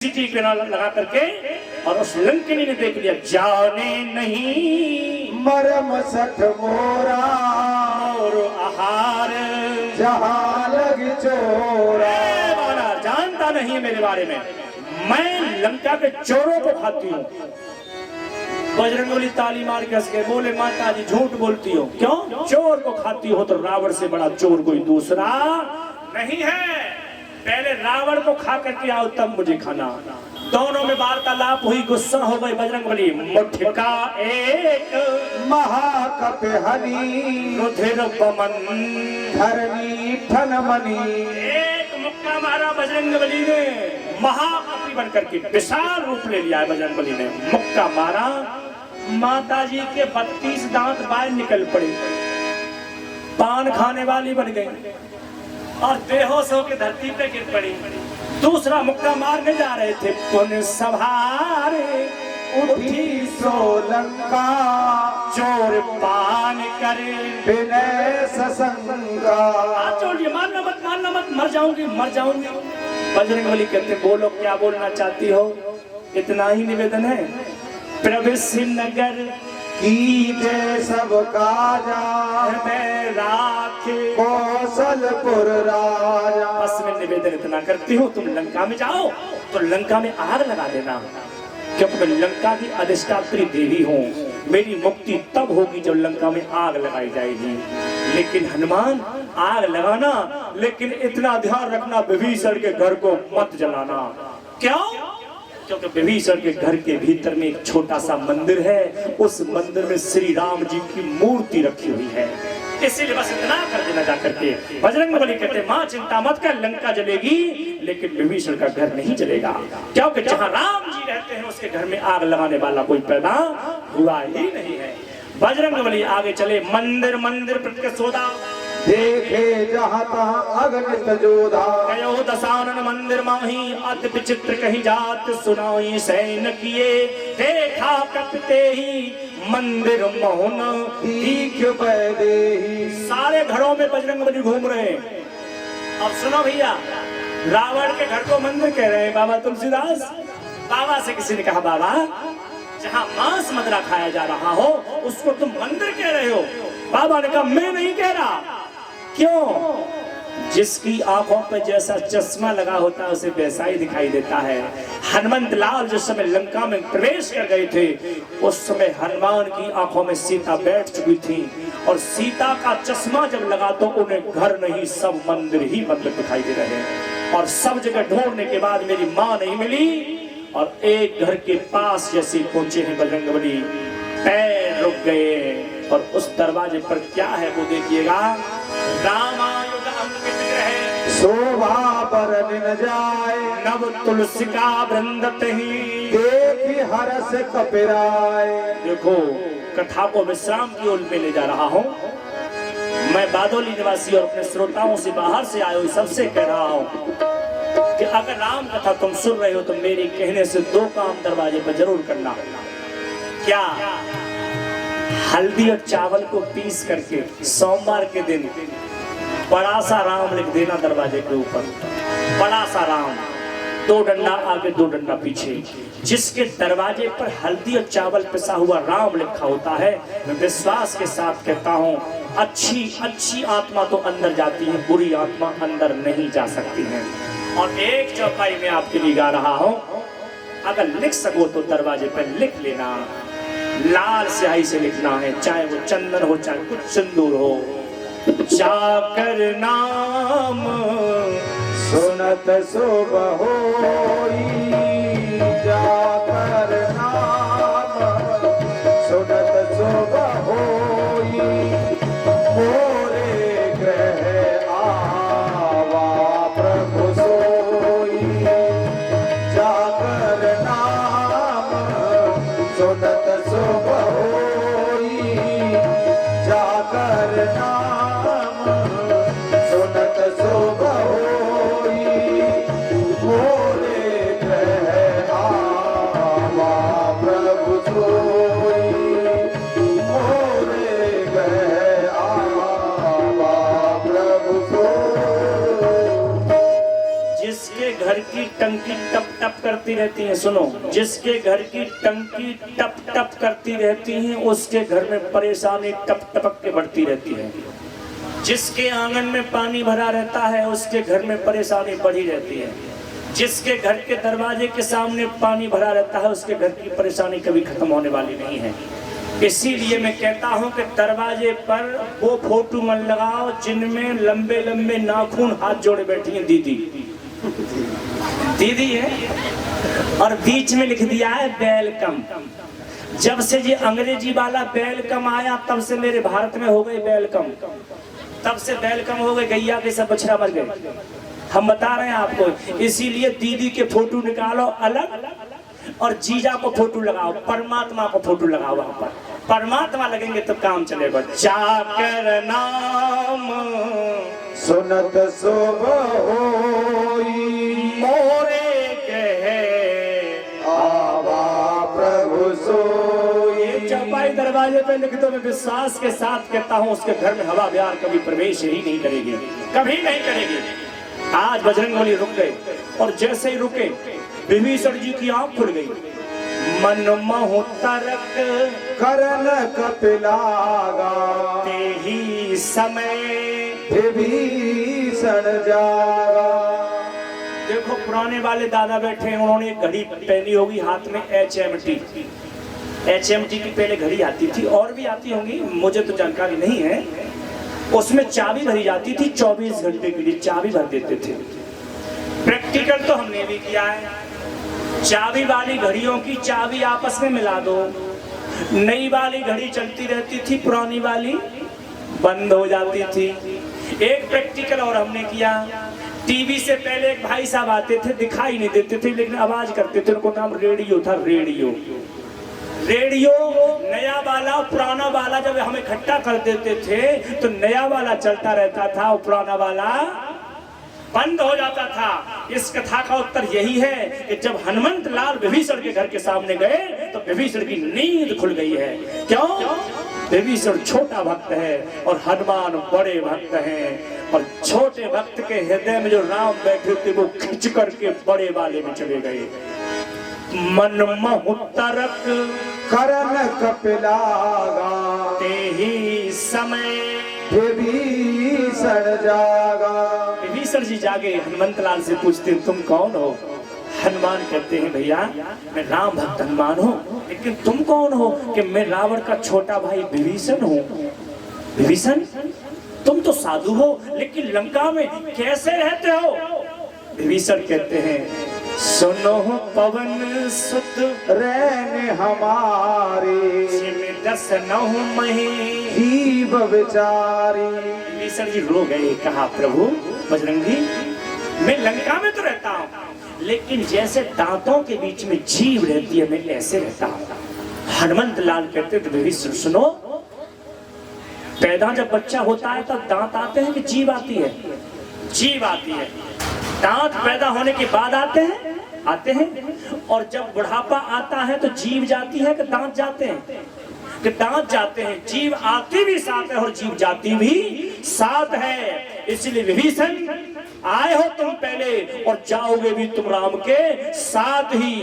Camera लगा करके और उस लंकिनी ने देख लिया, जाने नहीं मरम सठ मोरा और आहार जहाँ लग चोरा। जानता नहीं है मेरे बारे में, मैं लंका के चोरों को खाती हूँ। बजरंगबली ताली मार के हंस के बोले, माता जी झूठ बोलती हो, क्यों? चोर को खाती हो तो रावण से बड़ा चोर कोई दूसरा नहीं है। पहले रावण को खा करके आओ तब मुझे खाना। दोनों में वार्तालाप हुई, गुस्सा हो गई बजरंगबली। मुठका एक महाकपहनी रुधिर बमन धरनी ठनमनी। एक मुक्का मारा बजरंगबली ने, महाकपि बनकर के विशाल रूप ले लिया है बजरंगबली ने। मुक्का मारा, माता जी के 32 दांत बाहर निकल पड़े, पान खाने वाली बन गई और बेहोश होकर धरती पे गिर पड़ी। दूसरा मुक्का मारने जा रहे थे, पुन सवारे उठी सोलंका चोर पान करे विनय ससंगा। मारना मत, मारना मत, मर जाऊंगी मर जाऊंगी। बजरंगबली कहते, बोलो क्या बोलना चाहती हो? इतना ही निवेदन है, प्रवेश नगर की जय सब काजा राखे कौशलपुर राजा। बस मैं निवेदन इतना करती हूँ, तुम लंका में जाओ तो लंका में आग लगा देना, क्योंकि मैं लंका की अधिष्ठात्री देवी हूँ। मेरी मुक्ति तब होगी जब लंका में आग लगाई जाएगी। लेकिन हनुमान, आग लगाना, लेकिन इतना ध्यान रखना विभीषण के घर को मत जलाना। क्यों? क्योंकि विभीषण के घर के भीतर में एक छोटा सा मंदिर है, उस मंदिर में श्री राम जी की मूर्ति रखी हुई है। इसीलिए बस इतना कर देना जाकर के। बजरंगबली कहते, माँ चिंता मत कर, लंका जलेगी लेकिन विभीषण का घर नहीं जलेगा, क्योंकि जहाँ राम जी रहते हैं उसके घर में आग लगाने वाला कोई पैदा हुआ ही नहीं है। बजरंगबली आगे चले, मंदिर मंदिर प्रतिशोधा देखे जहाँ तहाँ अगणित जोधा। कयो दशानन मंदिर माही अति विचित्र कहीं जात सुनाई सैन किए। देखा कपते ही मंदिर मोहन तीख बैदेही। सारे घरों में बजरंगबली घूम रहे हैं। अब सुनो भैया, रावण के घर को मंदिर कह रहे हैं बाबा तुलसीदास। बाबा से किसी ने कहा, बाबा जहाँ मांस मदरा खाया जा रहा हो उसको तुम मंदिर कह रहे हो? बाबा ने कहा, मैं नहीं कह रहा। क्यों? जिसकी आंखों पे जैसा चश्मा लगा होता है उसे वैसा ही दिखाई देता है। हनुमंत लाल जिस समय लंका में प्रवेश कर गए थे उस समय हनुमान की आंखों में सीता बैठ चुकी थी, और सीता का चश्मा जब लगा तो उन्हें घर नहीं सब मंदिर ही मंदिर दिखाई दे रहे हैं। और सब जगह ढूंढने के बाद मेरी माँ नहीं मिली, और एक घर के पास जैसे पहुंचे हैं बजरंगबली, पैर रुक गए। और उस दरवाजे पर क्या है वो देखिएगा, रामायुध अंकित ग्रह शोभा बरन न जाए नव तुलसी का वृंदत ही देखी हरस कपिराए। देखो, कथा को विश्राम की ओर में ले जा रहा हूँ। मैं बादोली निवासी और अपने श्रोताओं से बाहर से आए हुए सबसे कह रहा हूँ कि अगर राम कथा तुम सुन रहे हो तो मेरे कहने से 2 काम दरवाजे पर जरूर करना। क्या? हल्दी और चावल को पीस करके सोमवार के दिन बड़ा सा राम लिख देना दरवाजे के ऊपर, बड़ा सा राम, 2 डंडा आगे 2 डंडा पीछे। जिसके दरवाजे पर हल्दी और चावल पिसा हुआ राम लिखा होता है, मैं विश्वास के साथ कहता हूँ अच्छी आत्मा तो अंदर जाती है, बुरी आत्मा अंदर नहीं जा सकती है। और एक चौपाई में आपके लिए गा रहा हूँ, अगर लिख सको तो दरवाजे पर लिख लेना। लाल स्याही से लिखना है, चाहे वो चंदन हो चाहे कुछ सिंदूर हो। जाकर नाम सुनत शुभ होई, जाकर नाम सुनत शुभ होई। मोरे ग्रह आवा प्रभु सोई, जाकर नाम सुनत शुभ होई, जाकर नाम सुनत शुभ होई। मोरे ग्रह आवा प्रभु सोई, मोरे ग्रह आवा प्रभु सोई। जिसके घर की टंकी टप टप करती रहती हैं। सुनो, जिसके घर की टंकी टप टप करती रहती है उसके घर में परेशानी टप टपक के बढ़ती रहती है। जिसके आंगन में पानी भरा रहता है उसके घर में परेशानी बढ़ी रहती है। जिसके घर के दरवाजे के सामने पानी भरा रहता है उसके घर की परेशानी कभी खत्म होने वाली नहीं है। इसीलिए मैं कहता हूं कि दरवाजे पर वो फोटो मत लगाओ जिनमें लंबे लंबे नाखून हाथ जोड़े बैठी हैं दीदी। दीदी है और बीच में लिख दिया है वेलकम। जब से ये अंग्रेजी वाला वेलकम आया तब से मेरे भारत में हो गए वेलकम। तब से वेलकम हो गए, गैया के सब बछड़ा मर गए। हम बता रहे हैं आपको। इसीलिए दीदी के फोटो निकालो अलग और जीजा को फोटो लगाओ, परमात्मा को फोटो लगाओ। वहां पर परमात्मा लगेंगे तो काम चलेगा। जाकर नाम सुनत सुभ होई, मोरे कहे आवा प्रभु सोई। चौपाई दरवाजे पे लिख दो। मैं विश्वास के साथ कहता हूँ उसके घर में हवा बिहार कभी प्रवेश ही नहीं करेगी, कभी नहीं करेगी। आज बजरंगबली रुक गए और जैसे ही रुके विभीषण जी की आंख खुल गई। मन महु तरक करन कपिलागा, ते ही समय विभीषण जागा। देखो पुराने वाले दादा बैठे हैं, उन्होंने एक घड़ी पहनी होगी हाथ में HMT। HMT की पहले घड़ी आती थी, और भी आती होंगी, मुझे तो जानकारी नहीं है। उसमें चाबी भरी जाती थी, 24 घंटे के लिए चाबी भर देते थे। प्रैक्टिकल तो हमने भी किया है। चाबी वाली घड़ियों की चाबी आपस में मिला दो, नई वाली घड़ी चलती रहती थी, पुरानी वाली बंद हो जाती थी। एक प्रैक्टिकल और हमने किया। टीवी से पहले एक भाई साहब आते थे, दिखाई नहीं देते थे लेकिन आवाज करते थे। उनका नाम रेडियो था। रेडियो नया वाला पुराना वाला जब हम इकट्ठा कर देते थे तो नया वाला चलता रहता था और पुराना वाला बंद हो जाता था। इस कथा का उत्तर यही है कि जब हनुमंत लाल विभीषण के घर के सामने गए तो विभीषण की नींद खुल गई है। क्यों? विभीषण छोटा भक्त है और हनुमान बड़े भक्त हैं, और छोटे भक्त के हृदय में जो राम बैठे थे वो खिंच करके बड़े वाले में चले गए। मन महु तरक करन कपिलागा, ते ही समय विभीषण जागा। विभीषण जी जागे, हनुमंत लाल से पूछते तुम कौन हो? हनुमान कहते हैं भैया मैं राम भक्त हनुमान हूँ, लेकिन तुम कौन हो? कि मैं रावण का छोटा भाई विभीषण हूँ। विभीषण तुम तो साधु हो लेकिन लंका में कैसे रहते हो? विभीषण कहते हैं सुनो पवन सुत रहने हमारे, दस नहु मही जीव विचारी। विभीषण जी रो गए, कहा प्रभु बजरंगी मैं लंका में तो रहता हूँ लेकिन जैसे दांतों के बीच में जीव रहती है मैं ऐसे रहता हूँ। हनुमंत लाल कहते थे विभीषण सुनो, पैदा जब बच्चा होता है तब दांत आते हैं कि जीव आती है? जीव आती है। दांत पैदा होने के बाद आते हैं और जब बुढ़ापा आता है तो जीव जाती है कि दांत जाते हैं? कि दांत जाते हैं। जीव आती भी साथ है और जीव जाती भी साथ है। इसलिए विभीषण आए हो तुम पहले और जाओगे भी तुम राम के साथ ही।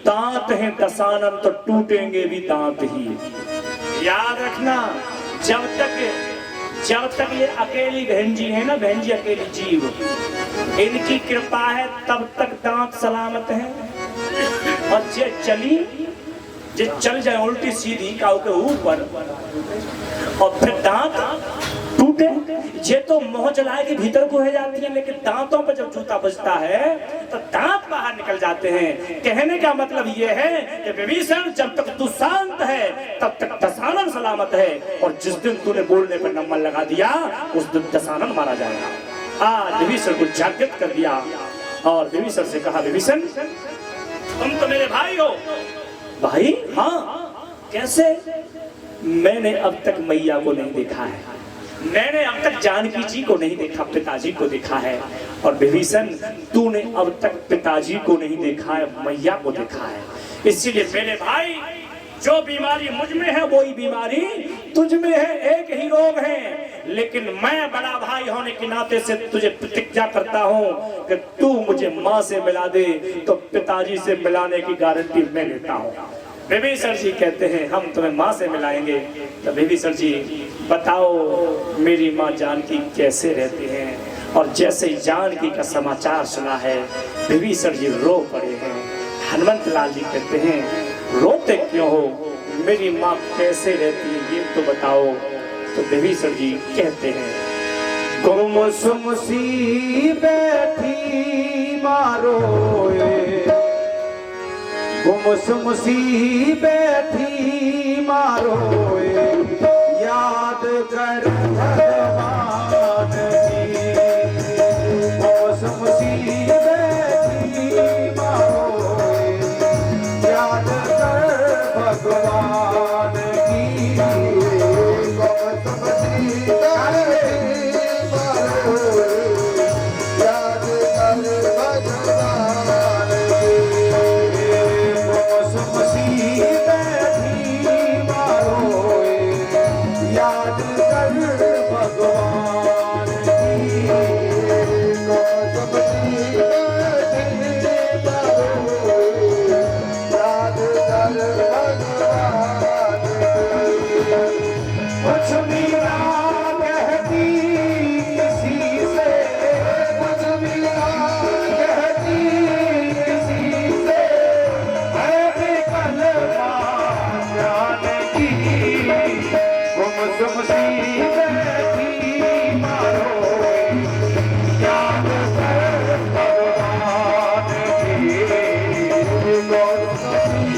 दांत हैं दशानन तो टूटेंगे भी दांत ही। याद रखना, जब तक ये अकेली बहन जी है ना, बहन जी अकेली जीव, इनकी कृपा है तब तक दांत सलामत है। और जे चल जाए उल्टी सीधी काऊ के ऊपर और फिर दांत टूटे, ये तो मोह जलाए के भीतर को है जाती है, लेकिन दांतों पर जब जूता बजता है तो दांत बाहर निकल जाते हैं। कहने का मतलब ये है कि विभीषण जब तक तू शांत है तब तक दशानन सलामत है, और जिस दिन तूने बोलने पर नंबर लगा दिया उस दिन दशानन मारा जाएगा। आज विभीषण को जागृत कर दिया और विभीषण से कहा विभीषण तुम तो मेरे भाई हो। भाई? हाँ। कैसे? मैंने अब तक मैया को नहीं देखा है, मैंने अब तक जानकी जी को नहीं देखा, पिताजी को देखा है। और विभीषण तूने अब तक पिताजी को नहीं देखा है, मैया को देखा है। इसीलिए मेरे भाई जो बीमारी मुझ में है वही बीमारी तुझ में है, एक ही रोग है। लेकिन मैं बड़ा भाई होने के नाते से तुझे प्रतिज्ञा करता हूँ कि तू मुझे माँ से मिला दे तो पिताजी से मिलाने की गारंटी मैं लेता हूँ। विभीषण जी कहते हैं हम तुम्हें माँ से मिलाएंगे। तो विभीषण जी बताओ मेरी माँ जानकी कैसे रहती हैं। और जैसे ही जानकी का समाचार सुना है विभीषण जी रो पड़े हैं। हनुमंत लाल जी कहते हैं रोते क्यों हो, मेरी माँ कैसे रहती है ये तो बताओ। तो विभीषण जी कहते हैं गुमसुम सी बैठी मारो, गुमसुम सी बैठी मारो, याद कर भगवान की। गुमसुम सी बैठी मारो, याद कर भगवान की। गुमसुम सी बैठी मारो, याद कर भगवान की। गुमसुम सी बैठी मारो, याद कर भगवान की। गुमसुम सी बैठी मारो, याद कर भगवान की। कुछ भी ना कहती किसी से, कुछ भी ना कहती किसी से, है कलमा जानकी। गुमसुम सी बैठी मारो, याद कर भगवान की। गुमसुम सी